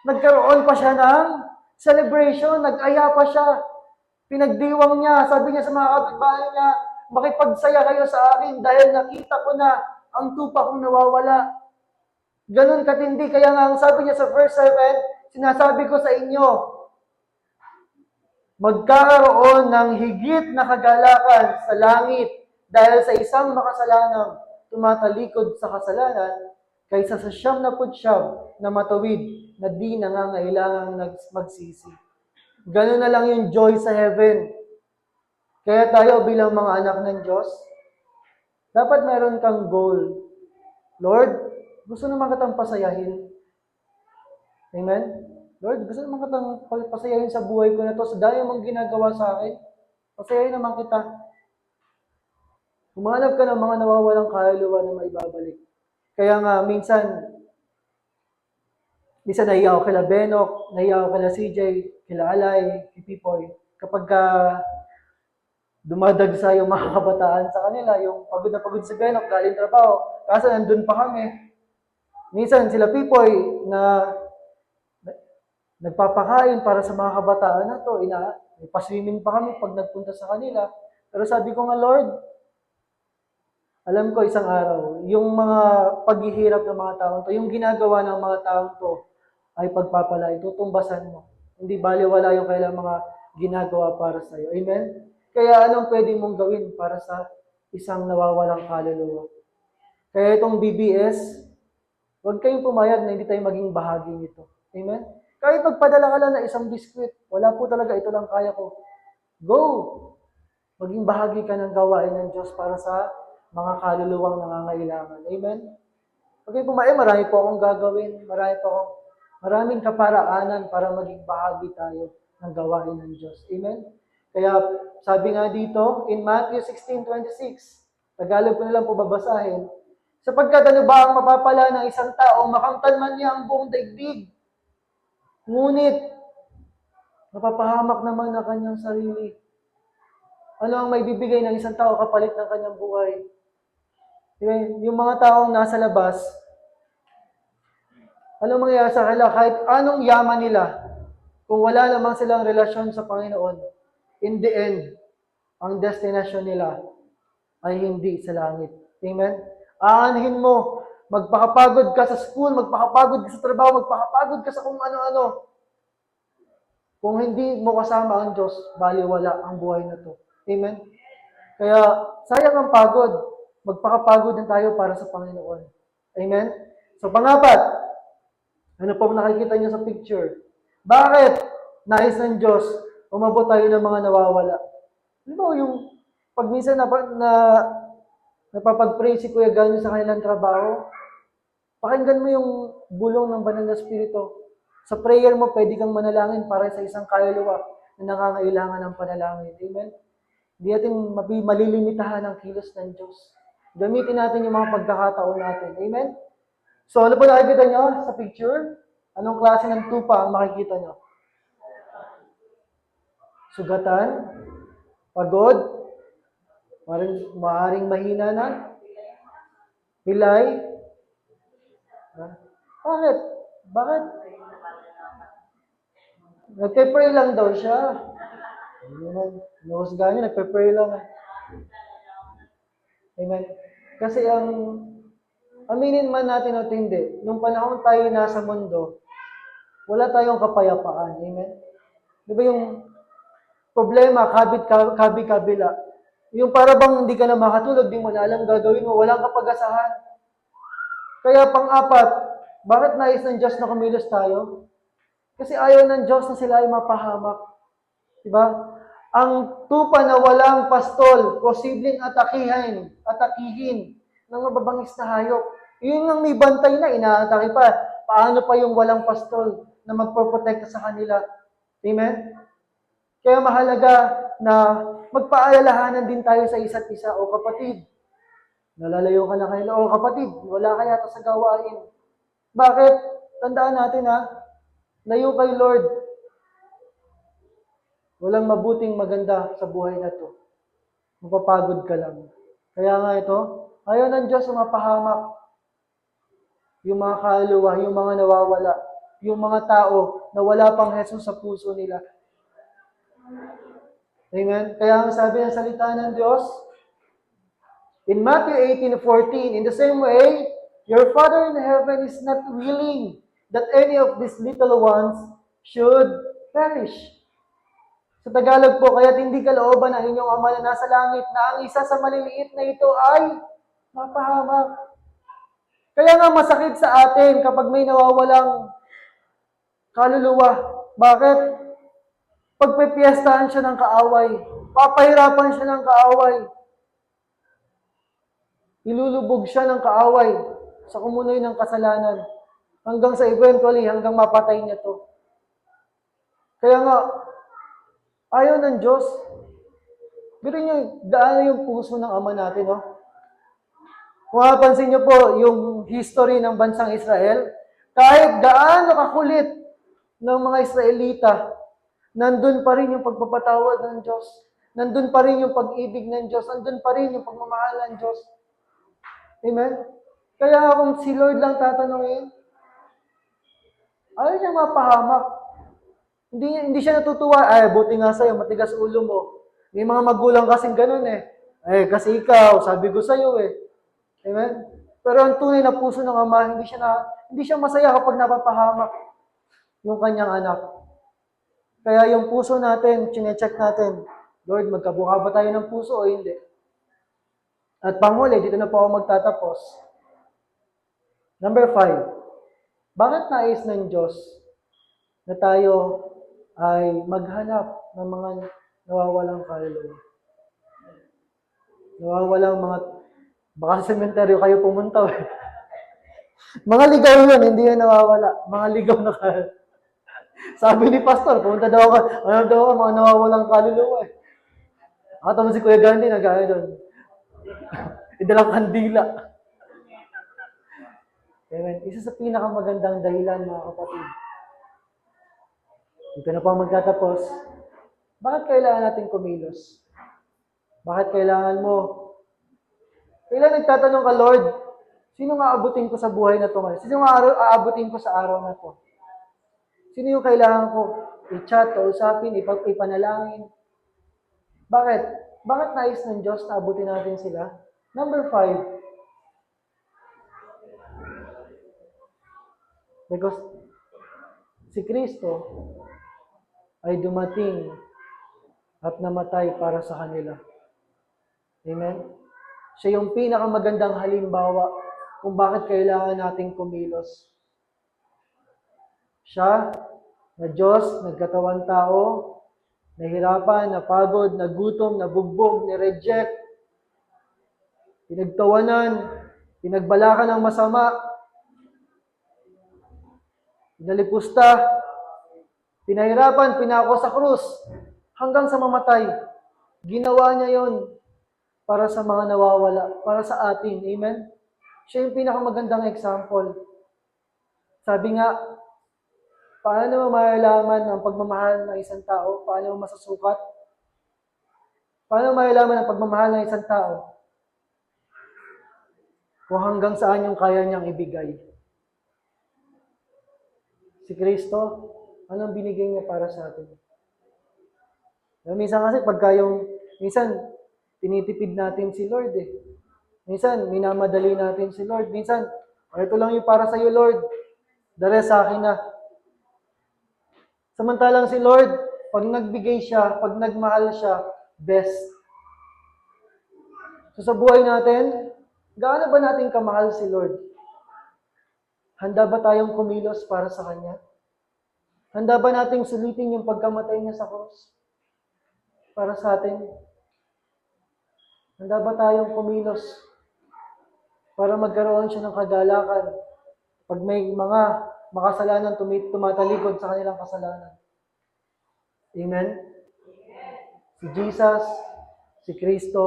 nagkaroon pa siya ng celebration, nag-aya pa siya. Pinagdiwang niya, sabi niya sa mga kapitbahay niya, "Makipagsaya kayo sa akin dahil nakita ko na ang tupa kong nawawala." Ganon katindi. Kaya nga ang sabi niya sa verse 7, "Sinasabi ko sa inyo, magkakaroon ng higit na kagalakan sa langit dahil sa isang makasalanang tumatalikod sa kasalanan kaysa sa 99 na matuwid na di nangangailangang magsisi." Ganun na lang yung joy sa heaven. Kaya tayo bilang mga anak ng Diyos, dapat meron kang goal. Lord, gusto naman kitang pasayahin. Amen? Lord, gusto naman kitang pasayahin sa buhay ko na to. Sa dami mong ginagawa sa akin, pasayahin naman kita. Humanap ka ng mga nawawalang kaluluwa na maibabalik. Kaya nga, minsan nahiya ako kila Benok, nahiya ako kila CJ, kila Alay, kay Pipoy. Kapag dumadagsa yung mga kabataan sa kanila, yung pagod na pagod si Benok, galing trabaho, kasi nandun pa kami. Minsan sila Pipoy na nagpapakain para sa mga kabataan na to, paswimming pa kami pag nagpunta sa kanila. Pero sabi ko nga, Lord, alam ko isang araw, yung mga paghihirap ng mga taong to, yung ginagawa ng mga taong to, ay pagpapalain, tutumbasan mo. Hindi baliwala yung kailang mga ginagawa para sa iyo. Amen? Kaya anong pwede mong gawin para sa isang nawawalang kaluluwa? Kaya itong BBS, huwag kayong pumayag na hindi tayo maging bahagi nito. Amen? Kahit magpadala ka lang na isang biskwit, wala po talaga, ito lang kaya ko. Go! Maging bahagi ka ng gawain ng Diyos para sa mga kaluluwang nangangailangan. Amen? Okay po, marami po akong gagawin. Maraming kaparaanan para maging bahagi tayo ng gawain ng Diyos. Amen? Kaya sabi nga dito, in Matthew 16:26, Tagalog ko na lang po babasahin, "Sapagkat ano ba ang mapapala ng isang tao, makamtan man niya ang buong daigdig, ngunit mapapahamak naman ang kanyang sarili. Ano ang may bibigay ng isang tao kapalit ng kanyang buhay?" Yung mga taong nasa labas, anong mangyayari sa kanila? Kahit anong yaman nila, kung wala namang silang relasyon sa Panginoon, in the end, ang destination nila ay hindi sa langit. Amen? Aanhin mo, magpakapagod ka sa school, magpakapagod ka sa trabaho, magpakapagod ka sa kung ano-ano. Kung hindi mo kasama ang Diyos, baliwala ang buhay na to. Amen? Kaya, sayang ang pagod. Magpakapagod din tayo para sa Panginoon. Amen? So, pangapat, ano pong nakikita niyo sa picture? Bakit nais ng Diyos umabot tayo ng mga nawawala. Di ba yung pag minsan napapag-pray si Kuya Ganyo sa kanilang trabaho, pakinggan mo yung bulong ng banal na Espiritu. Sa prayer mo, pwede kang manalangin para sa isang kaluluwa na nangangailangan ng panalangin. Amen? Hindi natin malilimitahan ang kilos ng Diyos. Gamitin natin yung mga pagkakataon natin. Amen? So, ano po nakikita nyo sa picture? Anong klase ng tupa ang makikita nyo? Sugatan, pagod, maaaring mahina na, pilay. Bakit? Bakit? Nagpe-pray lang daw siya. Hindi naman, nahusgahan niya, nagpe-pray lang. Amen. Kasi aminin man natin o hindi, nung panahon tayo nasa mundo, wala tayong kapayapaan. Amen. Di ba yung problema, kabila. Yung para bang hindi ka na makatulog, di mo na alam gagawin mo, walang kapag-asahan. Kaya pang-apat, bakit nais ng Diyos na kumilos tayo? Kasi ayaw ng Diyos na sila ay mapahamak. Diba? Ang tupa na walang pastol, posibleng atakihin ng mababangis na hayop. Yun ang may bantay na, inaatake pa. Paano pa yung walang pastol na magpoprotekta sa kanila? Amen? Kaya mahalaga na magpaalalahanan din tayo sa isa't isa. O kapatid, nalalayo ka na kayo. O kapatid, wala ka yata sa gawain. Bakit? Tandaan natin layo kay Lord. Walang mabuting maganda sa buhay na to. Mapapagod ka lang. Kaya nga ito, ayaw ng Diyos mapahamak yung mga kaluluwa, yung mga nawawala, yung mga tao na wala pang Jesus sa puso nila. Amen? Kaya ang sabi ng salita ng Diyos, in Matthew 18:14, in the same way, your Father in heaven is not willing that any of these little ones should perish. Sa Tagalog po, kaya't hindi kalooban ang inyong Ama na nasa langit na ang isa sa maliliit na ito ay mapahamak. Kaya nga masakit sa atin kapag may nawawalang kaluluwa. Bakit? Pagpipiestahan siya ng kaaway. Papahirapan siya ng kaaway. Ilulubog siya ng kaaway sa kumunoy ng kasalanan. Hanggang sa eventually, hanggang mapatay niya to. Kaya nga, ayaw ng Diyos. Pero nyo, gaano yung puso ng Ama natin, no? Kung mapapansin nyo po, yung history ng bansang Israel, kahit gaano kakulit ng mga Israelita, nandun pa rin yung pagpapatawad ng Diyos. Nandun pa rin yung pag-ibig ng Diyos. Nandun pa rin yung pagmamahal ng Diyos. Amen? Kaya kung si Lord lang tatanungin, ayaw niya mapahamak. Hindi siya natutuwa. Ay, buti nga sa'yo, matigas ulo mo. May mga magulang kasing ganun kasi ikaw, sabi ko sa'yo Amen? Pero ang tunay na puso ng Ama, hindi siya masaya kapag napapahamak yung kanyang anak. Kaya yung puso natin, chinecheck natin, Lord, magkabuka ba tayo ng puso o hindi? At panghuli, dito na po ako magtatapos. Number 5, bakit nais ng Diyos na tayo ay maghanap ng mga nawawalang kaluluwa? Nawawalang baka sa sementeryo kayo pumunta. Mga ligaw yun, hindi yan nawawala. Mga ligaw na kaluluwa. Sabi ni Pastor, pumunta daw ako, mga nawawalang kaluluwa Nakatama si Kuya Gandhi, nag-ano doon. Idalang kandila. Amen. Isa sa pinakamagandang dahilan, mga kapatid. Dito na po magtatapos. Bakit kailangan natin kumilos? Bakit kailangan mo? Kailan nagtatanong ka, Lord, sino nga aabutin ko sa buhay na ito ngayon? Sino nga aabutin ko sa araw na ito? Sino yung kailangan ko i-chat, kausapin, ipanalangin? Bakit? Bakit nais ng Diyos na abutin natin sila? Number 5, because si Kristo ay dumating at namatay para sa kanila. Amen? Siya yung pinakamagandang halimbawa kung bakit kailangan nating kumilos. Siya, na Diyos, nagkatawan tao, nahirapan, napagod, nagutom, nabugbog, nireject, pinagtawanan, pinagbalakan ng masama, pinalipusta, pinahirapan, pinako sa krus, hanggang sa mamatay. Ginawa niya yon para sa mga nawawala, para sa atin. Amen? Siya yung pinakamagandang example. Sabi nga, paano mo malalaman ang pagmamahal ng isang tao? Paano mo masasukat? Paano mo malalaman ang pagmamahal ng isang tao? Kung hanggang saan yung kaya niyang ibigay. Si Kristo, anong binigay niya para sa atin? Minsan kasi minsan tinitipid natin si Lord eh. Minsan minamadali natin si Lord. Minsan, ito lang yung para sa iyo Lord. The rest sa akin na. Samantalang si Lord, pag nagbigay siya, pag nagmahal siya, best. So sa buhay natin, gaano ba natin kamahal si Lord? Handa ba tayong kumilos para sa Kanya? Handa ba nating sulitin yung pagkamatay niya sa cross? Para sa atin? Handa ba tayong kumilos para magkaroon siya ng kagalakan pag may mga makasalanan tumatalikod sa kanilang kasalanan? Amen? Si Jesus, si Kristo,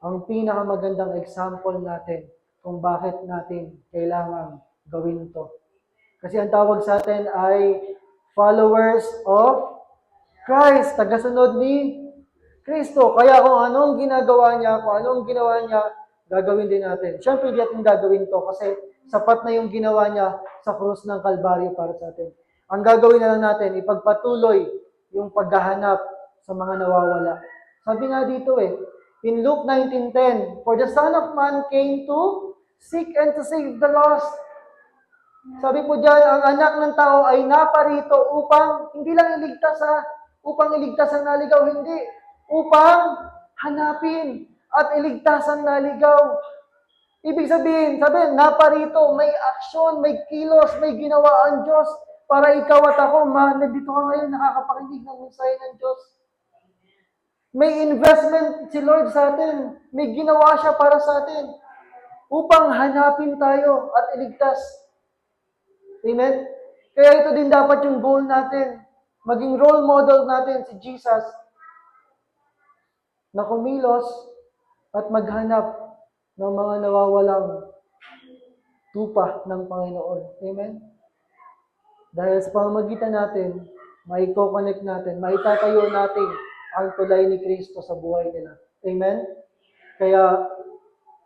ang pinakamagandang example natin kung bakit natin kailangan gawin to. Kasi ang tawag sa atin ay followers of Christ, tagasunod ni Kristo. Kaya kung anong ginagawa niya, kung anong ginawa niya, gagawin din natin. Siyempre, hindi natin gagawin to kasi sapat na yung ginawa niya sa krus ng Kalbaryo para sa atin. Ang gagawin na lang natin, ipagpatuloy yung paghahanap sa mga nawawala. Sabi nga dito in Luke 19:10, "For the Son of Man came to seek and to save the lost." Sabi po diyan, ang anak ng tao ay naparito upang hindi lang upang iligtas ang naligaw, hindi. Upang hanapin at iligtas ang naligaw. Ibig sabihin, naparito, may aksyon, may kilos, may ginawa ang Diyos para ikaw at ako, nandito ka ngayon, nakakapakinig ng mensahe ng Diyos. May investment si Lord sa atin. May ginawa siya para sa atin upang hanapin tayo at iligtas. Amen? Kaya ito din dapat yung goal natin. Maging role model natin si Jesus na kumilos at maghanap ng mga nawawalang tupa ng Panginoon. Amen? Dahil sa pamamagitan natin, maiko-connect natin, maitatayo natin ang tulay ni Kristo sa buhay nila. Amen? Kaya,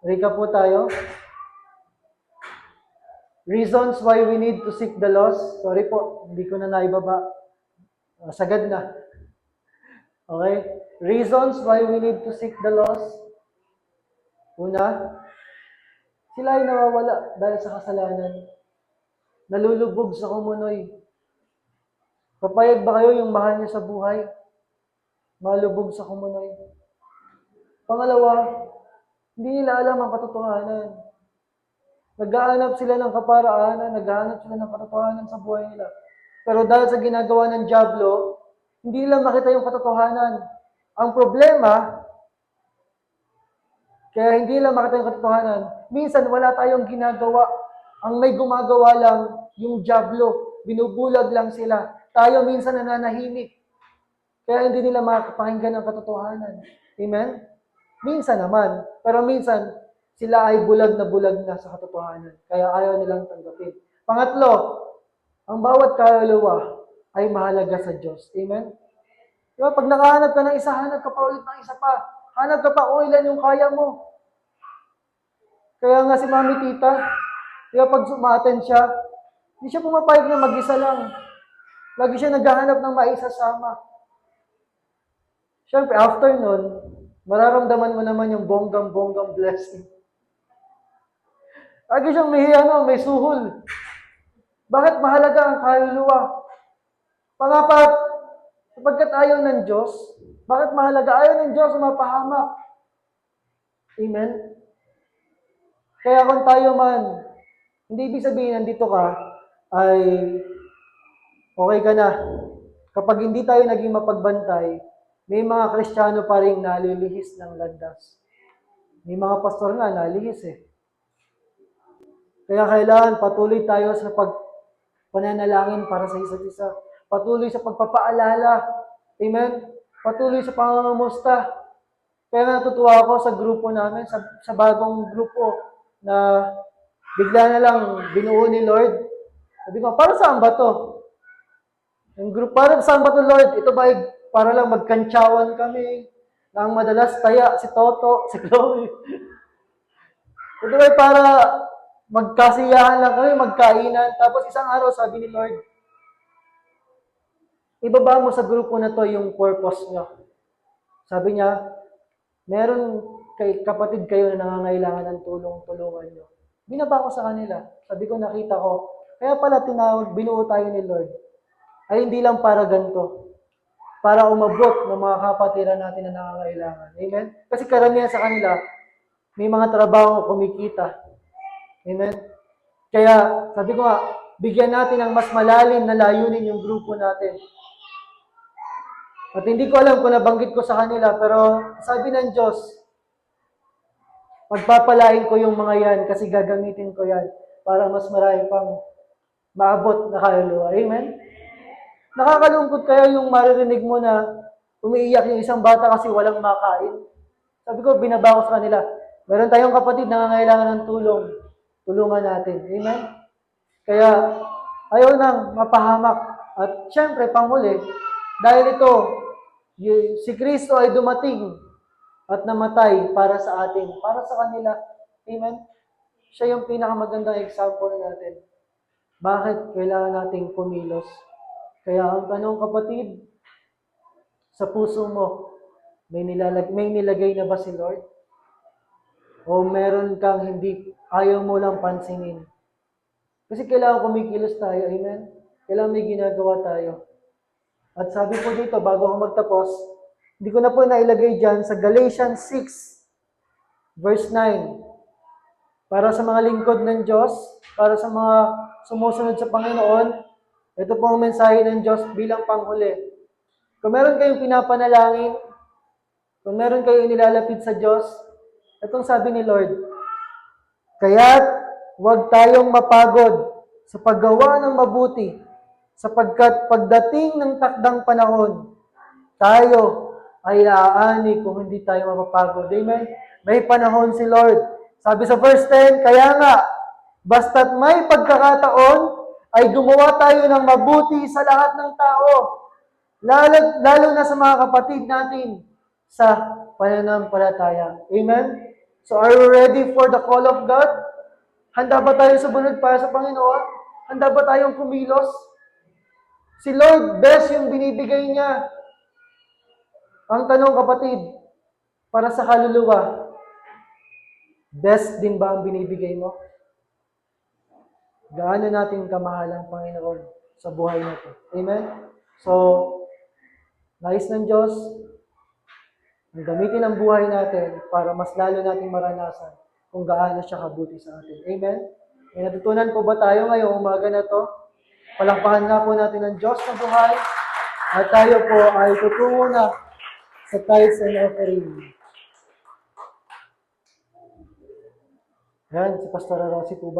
recap po tayo. Reasons why we need to seek the lost. Sorry po, hindi ko na naibaba. Sagad na. Okay? Reasons why we need to seek the lost. Una, sila ay nawawala dahil sa kasalanan. Nalulubog sa kumunoy. Papayag ba kayo yung mahal niyo sa buhay? Malubog sa kumunoy. Pangalawa, hindi nila alam ang katotohanan. Naghahanap sila ng kaparaanan, naghahanap sila ng katotohanan sa buhay nila. Pero dahil sa ginagawa ng dyablo, hindi nila makita yung katotohanan. Ang problema, kaya hindi nila makita yung katotohanan, minsan wala tayong ginagawa. Ang may gumagawa lang, yung dyablo. Binubulag lang sila. Tayo minsan nananahimik. Kaya hindi nila makapakinggan ng katotohanan. Amen? Minsan naman. Pero minsan, sila ay bulag na sa katotohanan. Kaya ayaw nilang tanggapin. Pangatlo, ang bawat kaluluwa ay mahalaga sa Diyos. Amen? Diba, pag nakahanap ka ng isa, hanap ka pa ulit ng isa pa. Hanap ka pa kung ilan yung kaya mo. Kaya nga si Mami Tita, diba, pag sumaten siya, hindi siya pumapayag na mag-isa lang. Lagi siya naghahanap ng maisasama. Siyempre, after nun, mararamdaman mo naman yung bonggang blessing. Lagi siyang may suhol. Bakit mahalaga ang kaluluwa? Pangapat, sapagkat ayaw ng Diyos, bakit mahalaga? Ayaw ng Diyos mapahamak. Amen? Kaya kung tayo man, hindi ibig sabihin nandito ka, ay okay ka na. Kapag hindi tayo naging mapagbantay, may mga Kristiyano pa rin nalilihis ng landas. May mga pastor nga nalihis eh. Kaya kailangan patuloy tayo sa pananalangin para sa isa't isa. Patuloy sa pagpapaalala. Amen? Patuloy sa pangangamusta. Kaya natutuwa ako sa grupo namin, sa bagong grupo na bigla na lang binuo ni Lord. Sabi ko, para saan ba to? Yung group, para saan ba to, Lord? Ito ba para lang magkantsawan kami? Na ang madalas taya si Toto, si Chloe. Ito ba para magkasiyahan lang kami, magkainan. Tapos isang araw, sabi ni Lord, ibaba mo sa grupo na to yung purpose nyo. Sabi niya, meron kapatid kayo na nangangailangan ng tulong-tulungan nyo. Binaba ko sa kanila. Sabi ko, nakita ko. Kaya pala binuo tayo ni Lord. Ay hindi lang para ganito. Para umabot ng mga kapatiran natin na nangangailangan. Amen? Kasi karamihan sa kanila, may mga trabaho kumikita. Amen? Kaya, sabi ko nga, bigyan natin ng mas malalim na layunin yung grupo natin. At hindi ko alam kung nabanggit ko sa kanila, pero sabi ng Diyos, pagpapalain ko yung mga yan kasi gagamitin ko yan para mas marami pang maabot na kaluluwa. Amen? Nakakalungkot kaya yung maririnig mo na umiiyak yung isang bata kasi walang makain. Sabi ko, binaba ko sa kanila, meron tayong kapatid na nangangailangan ng tulong. Tulungan natin. Amen? Kaya, ayaw nang mapahamak. At syempre, panghuli, dahil ito, si Kristo ay dumating at namatay para sa atin, para sa kanila. Amen? Siya yung pinakamagandang example natin. Bakit kailangan nating kumilos? Kaya ang tanong, kapatid, sa puso mo, may nilagay na ba si Lord? O meron kang ayaw mo lang pansinin? Kasi kailangan kumikilos tayo, amen? Kailangan may ginagawa tayo. At sabi po dito, bago ako magtapos, hindi ko na po nailagay dyan sa Galatians 6, verse 9. Para sa mga lingkod ng Diyos, para sa mga sumusunod sa Panginoon, ito po ang mensahe ng Diyos bilang panghuli. Kung meron kayong pinapanalangin, kung meron kayong inilalapit sa Diyos, itong sabi ni Lord, kaya't huwag tayong mapagod sa paggawa ng mabuti, sapagkat pagdating ng takdang panahon, tayo ay aani kung hindi tayo mapapagod. Amen? May panahon si Lord. Sabi sa verse 10, kaya nga, basta't may pagkakataon, ay gumawa tayo ng mabuti sa lahat ng tao. Lalo na sa mga kapatid natin sa pananampalataya. Amen? So are you ready for the call of God? Handa ba tayo sumunod para sa Panginoon? Handa ba tayong kumilos? Si Lord, best yung binibigay niya. Ang tanong, kapatid, para sa kaluluwa, best din ba ang binibigay mo? Gaano natin kamahal ang Panginoon sa buhay natin? Amen? So, nais ng Diyos, gamitin ang buhay natin para mas lalo natin maranasan kung gaano siya kabuti sa atin. Amen? May natutunan po ba tayo ngayong umaga na to? Palakpakan nga po natin ang Diyos na buhay at tayo po ay tutungo na sa tithes and offering. Yan, si Pastor Rossi po ba?